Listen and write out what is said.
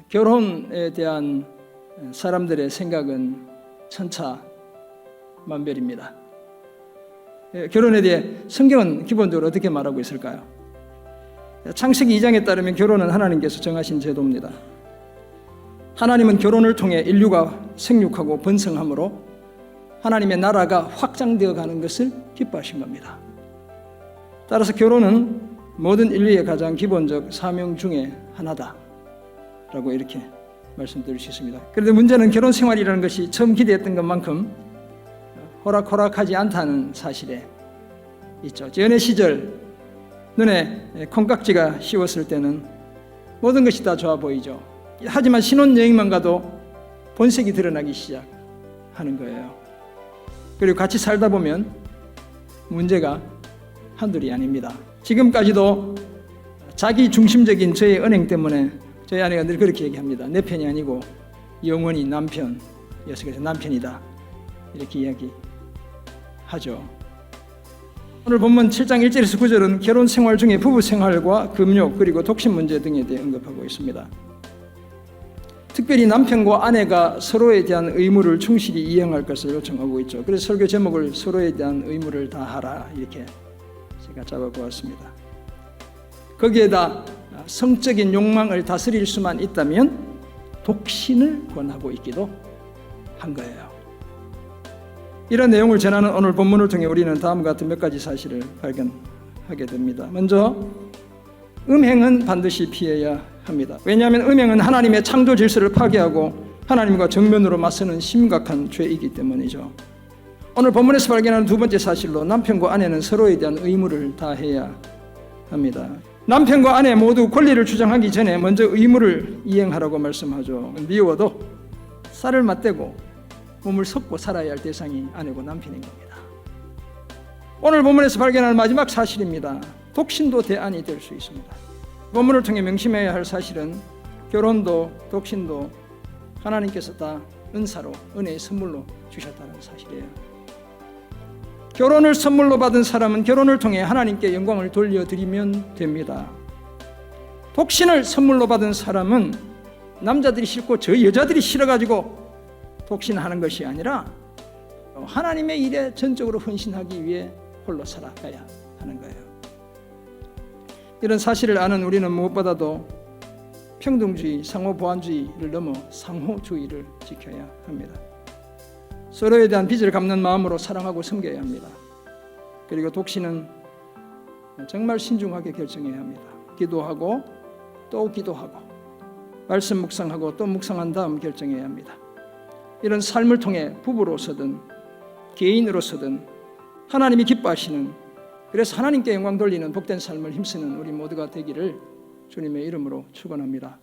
결혼에 대한 사람들의 생각은 천차만별입니다. 결혼에 대해 성경은 기본적으로 어떻게 말하고 있을까요? 창세기 2장에 따르면 결혼은 하나님께서 정하신 제도입니다. 하나님은 결혼을 통해 인류가 생육하고 번성함으로 하나님의 나라가 확장되어 가는 것을 기뻐하신 겁니다. 따라서 결혼은 모든 인류의 가장 기본적 사명 중에 하나다라고 이렇게 말씀드릴 수 있습니다. 그런데 문제는 결혼 생활이라는 것이 처음 기대했던 것만큼 호락호락하지 않다는 사실에 있죠. 연애 시절 눈에 콩깍지가 씌웠을 때는 모든 것이 다 좋아 보이죠. 하지만 신혼여행만 가도 본색이 드러나기 시작하는 거예요. 그리고 같이 살다 보면 문제가 한둘이 아닙니다. 지금까지도 자기 중심적인 저의 언행 때문에 저희 아내가 늘 그렇게 얘기합니다. 내 편이 아니고 영원히 남편이어서 그래서 남편이다 이렇게 이야기하죠. 오늘 본문 7장 1절에서 9절은 결혼 생활 중에 부부 생활과 금욕 그리고 독신 문제 등에 대해 언급하고 있습니다. 특별히 남편과 아내가 서로에 대한 의무를 충실히 이행할 것을 요청하고 있죠. 그래서 설교 제목을 서로에 대한 의무를 다하라 이렇게 제가 잡아보았습니다. 거기에다 성적인 욕망을 다스릴 수만 있다면 독신을 권하고 있기도 한 거예요. 이런 내용을 전하는 오늘 본문을 통해 우리는 다음과 같은 몇 가지 사실을 발견하게 됩니다. 먼저 음행은 반드시 피해야 합니다. 왜냐하면 음행은 하나님의 창조 질서를 파괴하고 하나님과 정면으로 맞서는 심각한 죄이기 때문이죠. 오늘 본문에서 발견하는 두 번째 사실로 남편과 아내는 서로에 대한 의무를 다해야 합니다. 남편과 아내 모두 권리를 주장하기 전에 먼저 의무를 이행하라고 말씀하죠. 미워도 쌀을 맞대고 몸을 섞고 살아야 할 대상이 아내고 남편인 겁니다. 오늘 본문에서 발견하는 마지막 사실입니다. 독신도 대안이 될 수 있습니다. 본문을 통해 명심해야 할 사실은 결혼도 독신도 하나님께서 다 은사로 은혜의 선물로 주셨다는 사실이에요. 결혼을 선물로 받은 사람은 결혼을 통해 하나님께 영광을 돌려드리면 됩니다. 독신을 선물로 받은 사람은 남자들이 싫고 저 여자들이 싫어가지고 독신하는 것이 아니라 하나님의 일에 전적으로 헌신하기 위해 홀로 살아가야 하는 거예요. 이런 사실을 아는 우리는 무엇보다도 평등주의, 상호보완주의를 넘어 상호주의를 지켜야 합니다. 서로에 대한 빚을 갚는 마음으로 사랑하고 섬겨야 합니다. 그리고 독신은 정말 신중하게 결정해야 합니다. 기도하고 또 기도하고 말씀 묵상하고 또 묵상한 다음 결정해야 합니다. 이런 삶을 통해 부부로서든 개인으로서든 하나님이 기뻐하시는 그래서 하나님께 영광 돌리는 복된 삶을 힘쓰는 우리 모두가 되기를 주님의 이름으로 축원합니다.